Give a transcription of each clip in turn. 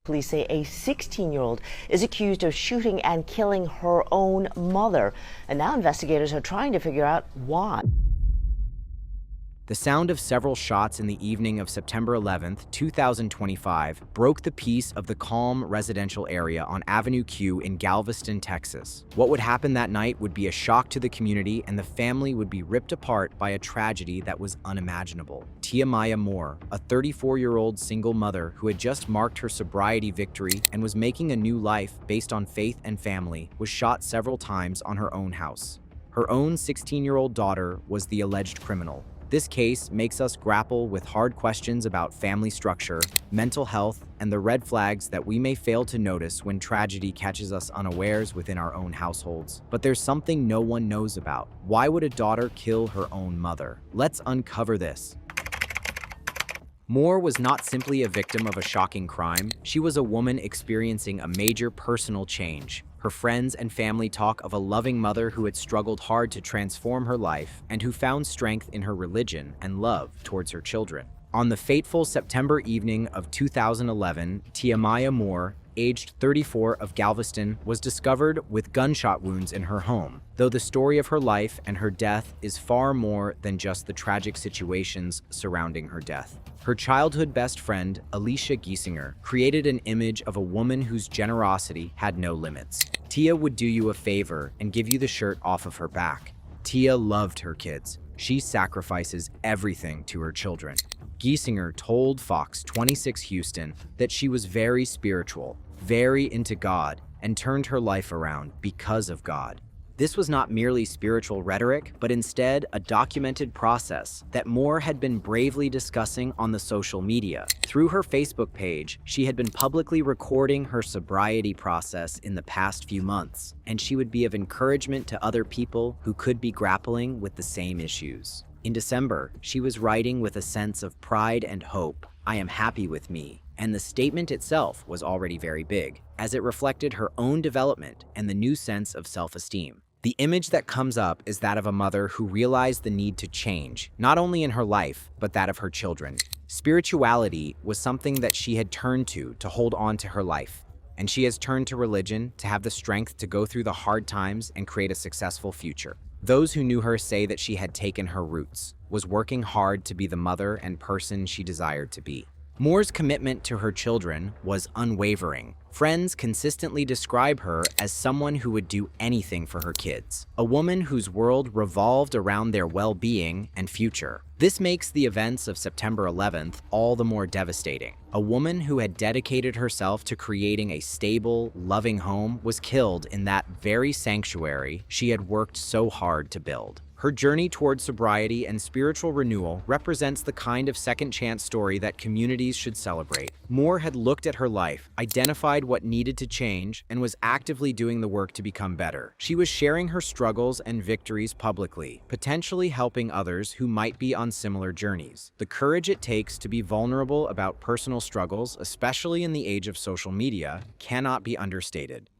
Police say a 16-year-old is accused of shooting and killing her own mother. And now investigators are trying to figure out why. The sound of several shots in the evening of September 11th, 2025, broke the peace of the calm residential area on Avenue Q in Galveston, Texas. What would happen that night would be a shock to the community, and the family would be ripped apart by a tragedy that was unimaginable. Tiamoya Moore, a 34-year-old single mother who had just marked her sobriety victory and was making a new life based on faith and family, was shot several times on her own house. Her own 16-year-old daughter was the alleged criminal. This case makes us grapple with hard questions about family structure, mental health, and the red flags that we may fail to notice when tragedy catches us unawares within our own households. But there's something no one knows about. Why would a daughter kill her own mother? Let's uncover this. Moore was not simply a victim of a shocking crime. She was a woman experiencing a major personal change. Her friends and family talk of a loving mother who had struggled hard to transform her life and who found strength in her religion and love towards her children. On the fateful September evening of 2011, Tiamoya Moore, aged 34 of Galveston, was discovered with gunshot wounds in her home. Though the story of her life and her death is far more than just the tragic situations surrounding her death. Her childhood best friend, Alicia Giesinger, created an image of a woman whose generosity had no limits. Tia would do you a favor and give you the shirt off of her back. Tia loved her kids. She sacrifices everything to her children. Giesinger told Fox 26 Houston that she was very spiritual, very into God, and turned her life around because of God. This was not merely spiritual rhetoric, but instead a documented process that Moore had been bravely discussing on the social media. Through her Facebook page, she had been publicly recording her sobriety process in the past few months, and she would be of encouragement to other people who could be grappling with the same issues. In December, she was writing with a sense of pride and hope. "I am happy with me." And the statement itself was already very big, as it reflected her own development and the new sense of self-esteem. The image that comes up is that of a mother who realized the need to change, not only in her life, but that of her children. Spirituality was something that she had turned to hold on to her life, and she has turned to religion to have the strength to go through the hard times and create a successful future. Those who knew her say that she had taken her roots, was working hard to be the mother and person she desired to be. Moore's commitment to her children was unwavering. Friends consistently describe her as someone who would do anything for her kids, a woman whose world revolved around their well-being and future. This makes the events of September 11th all the more devastating. A woman who had dedicated herself to creating a stable, loving home was killed in that very sanctuary she had worked so hard to build. Her journey toward sobriety and spiritual renewal represents the kind of second-chance story that communities should celebrate. Moore had looked at her life, identified what needed to change, and was actively doing the work to become better. She was sharing her struggles and victories publicly, potentially helping others who might be on similar journeys. The courage it takes to be vulnerable about personal struggles, especially in the age of social media, cannot be understated.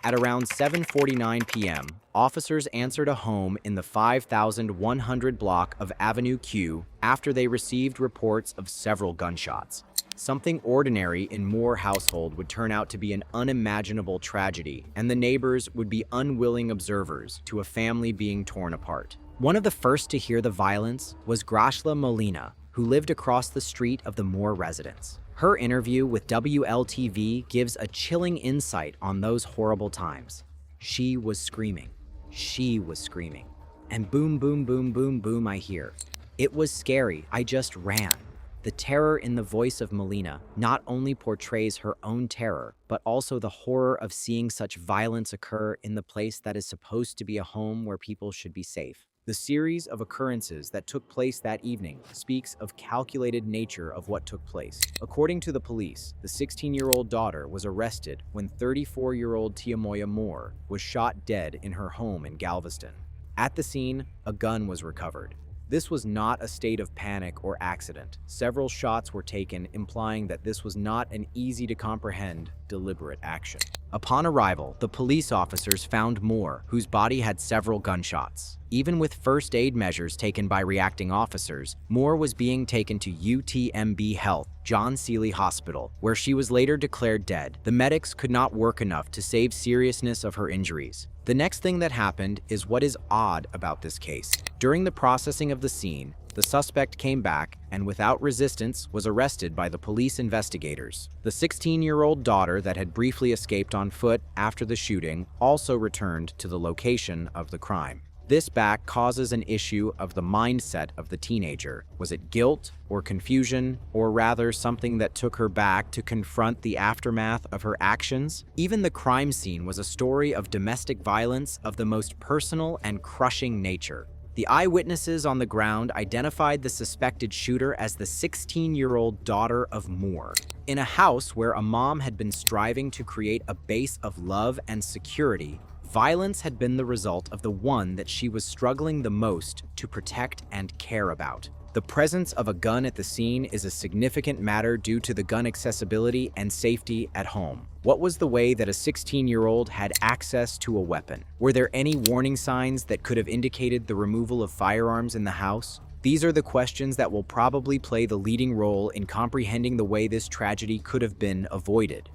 At around 7:49 p.m., officers answered a home in the 5100 block of Avenue Q after they received reports of several gunshots. Something ordinary in Moore household would turn out to be an unimaginable tragedy, and the neighbors would be unwilling observers to a family being torn apart. One of the first to hear the violence was Graciela Molina, who lived across the street of the Moore residence. Her interview with WLTV gives a chilling insight on those horrible times. She was screaming. She was screaming. And boom, boom, boom, boom, boom, I hear. It was scary. I just ran. The terror in the voice of Molina not only portrays her own terror, but also the horror of seeing such violence occur in the place that is supposed to be a home where people should be safe. The series of occurrences that took place that evening speaks of calculated nature of what took place. According to the police, the 16-year-old daughter was arrested when 34-year-old Tiamoya Moore was shot dead in her home in Galveston. At the scene, a gun was recovered. This was not a state of panic or accident. Several shots were taken, implying that this was not an easy-to-comprehend, deliberate action. Upon arrival, the police officers found Moore, whose body had several gunshots. Even with first aid measures taken by reacting officers, Moore was being taken to UTMB Health, John Seeley Hospital, where she was later declared dead. The medics could not work enough to save seriousness of her injuries. The next thing that happened is what is odd about this case. During the processing of the scene, the suspect came back and, without resistance, was arrested by the police investigators. The 16-year-old daughter that had briefly escaped on foot after the shooting also returned to the location of the crime. This back causes an issue of the mindset of the teenager. Was it guilt or confusion, or rather something that took her back to confront the aftermath of her actions? Even the crime scene was a story of domestic violence of the most personal and crushing nature. The eyewitnesses on the ground identified the suspected shooter as the 16-year-old daughter of Moore. In a house where a mom had been striving to create a base of love and security, violence had been the result of the one that she was struggling the most to protect and care about. The presence of a gun at the scene is a significant matter due to the gun accessibility and safety at home. What was the way that a 16-year-old had access to a weapon? Were there any warning signs that could have indicated the removal of firearms in the house? These are the questions that will probably play the leading role in comprehending the way this tragedy could have been avoided.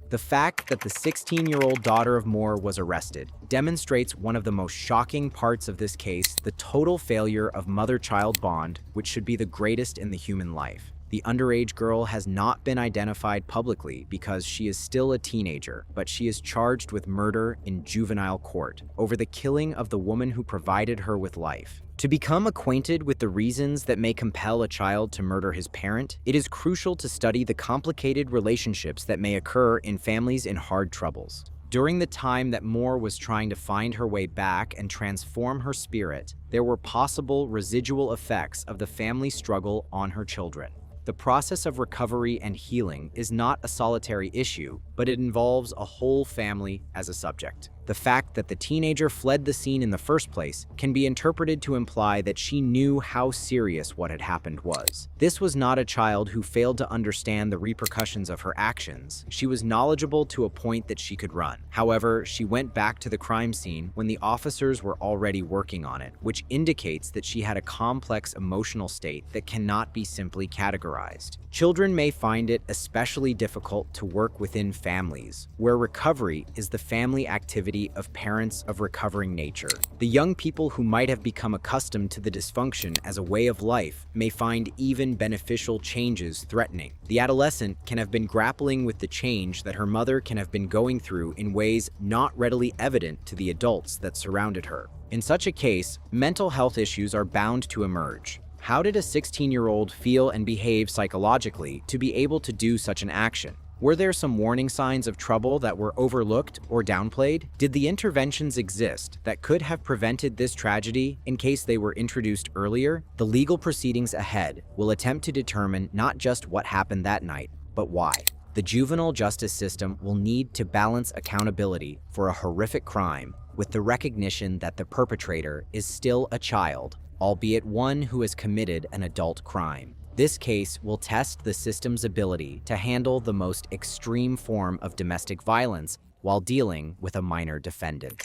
The fact that the 16-year-old daughter of Moore was arrested demonstrates one of the most shocking parts of this case: the total failure of mother-child bond, which should be the greatest in the human life. The underage girl has not been identified publicly because she is still a teenager, but she is charged with murder in juvenile court over the killing of the woman who provided her with life. To become acquainted with the reasons that may compel a child to murder his parent, it is crucial to study the complicated relationships that may occur in families in hard troubles. During the time that Moore was trying to find her way back and transform her spirit, there were possible residual effects of the family struggle on her children. The process of recovery and healing is not a solitary issue, but it involves a whole family as a subject. The fact that the teenager fled the scene in the first place can be interpreted to imply that she knew how serious what had happened was. This was not a child who failed to understand the repercussions of her actions. She was knowledgeable to a point that she could run. However, she went back to the crime scene when the officers were already working on it, which indicates that she had a complex emotional state that cannot be simply categorized. Children may find it especially difficult to work within families, where recovery is the family activity of parents of recovering nature. The young people who might have become accustomed to the dysfunction as a way of life may find even beneficial changes threatening. The adolescent can have been grappling with the change that her mother can have been going through in ways not readily evident to the adults that surrounded her. In such a case, mental health issues are bound to emerge. How did a 16-year-old feel and behave psychologically to be able to do such an action? Were there some warning signs of trouble that were overlooked or downplayed? Did the interventions exist that could have prevented this tragedy in case they were introduced earlier? The legal proceedings ahead will attempt to determine not just what happened that night, but why. The juvenile justice system will need to balance accountability for a horrific crime with the recognition that the perpetrator is still a child, albeit one who has committed an adult crime. This case will test the system's ability to handle the most extreme form of domestic violence while dealing with a minor defendant.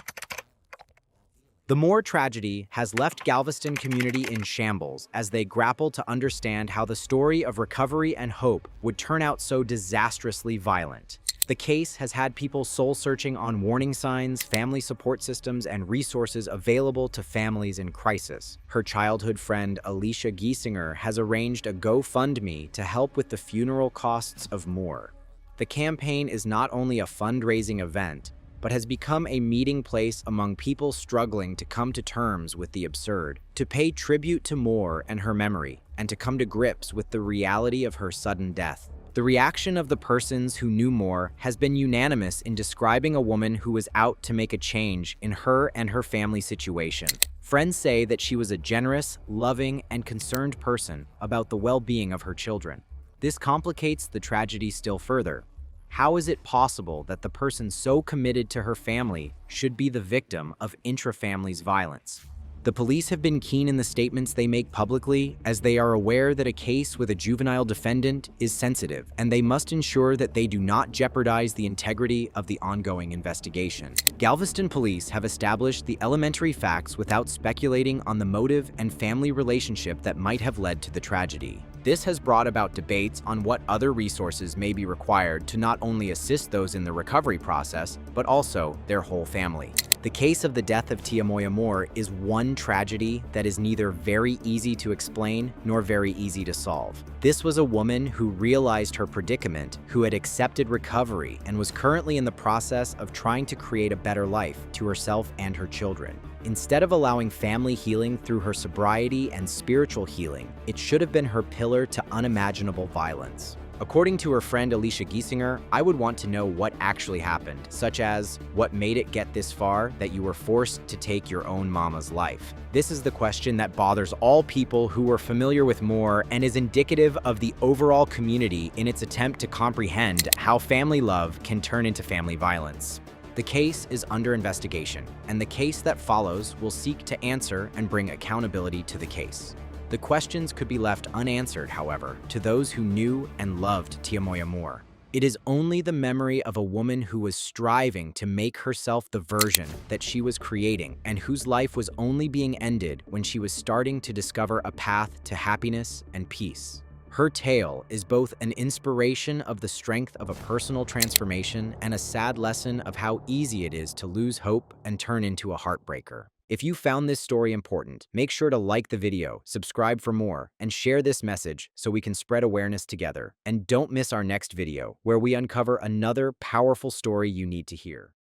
The Moore tragedy has left Galveston community in shambles as they grapple to understand how the story of recovery and hope would turn out so disastrously violent. The case has had people soul-searching on warning signs, family support systems, and resources available to families in crisis. Her childhood friend, Alicia Giesinger, has arranged a GoFundMe to help with the funeral costs of Moore. The campaign is not only a fundraising event, but has become a meeting place among people struggling to come to terms with the absurd, to pay tribute to Moore and her memory, and to come to grips with the reality of her sudden death. The reaction of the persons who knew Moore has been unanimous in describing a woman who was out to make a change in her and her family situation. Friends say that she was a generous, loving, and concerned person about the well-being of her children. This complicates the tragedy still further. How is it possible that the person so committed to her family should be the victim of intra-family's violence? The police have been keen in the statements they make publicly, as they are aware that a case with a juvenile defendant is sensitive, and they must ensure that they do not jeopardize the integrity of the ongoing investigation. Galveston police have established the elementary facts without speculating on the motive and family relationship that might have led to the tragedy. This has brought about debates on what other resources may be required to not only assist those in the recovery process, but also their whole family. The case of the death of Tiamoya Moore is one tragedy that is neither very easy to explain nor very easy to solve. This was a woman who realized her predicament, who had accepted recovery, and was currently in the process of trying to create a better life to herself and her children. Instead of allowing family healing through her sobriety and spiritual healing, it should have been her pillar to unimaginable violence. According to her friend Alicia Giesinger, I would want to know what actually happened, such as what made it get this far that you were forced to take your own mama's life. This is the question that bothers all people who are familiar with Moore and is indicative of the overall community in its attempt to comprehend how family love can turn into family violence. The case is under investigation, and the case that follows will seek to answer and bring accountability to the case. The questions could be left unanswered, however, to those who knew and loved Tiamoya Moore. It is only the memory of a woman who was striving to make herself the version that she was creating and whose life was only being ended when she was starting to discover a path to happiness and peace. Her tale is both an inspiration of the strength of a personal transformation and a sad lesson of how easy it is to lose hope and turn into a heartbreaker. If you found this story important, make sure to like the video, subscribe for more, and share this message so we can spread awareness together. And don't miss our next video, where we uncover another powerful story you need to hear.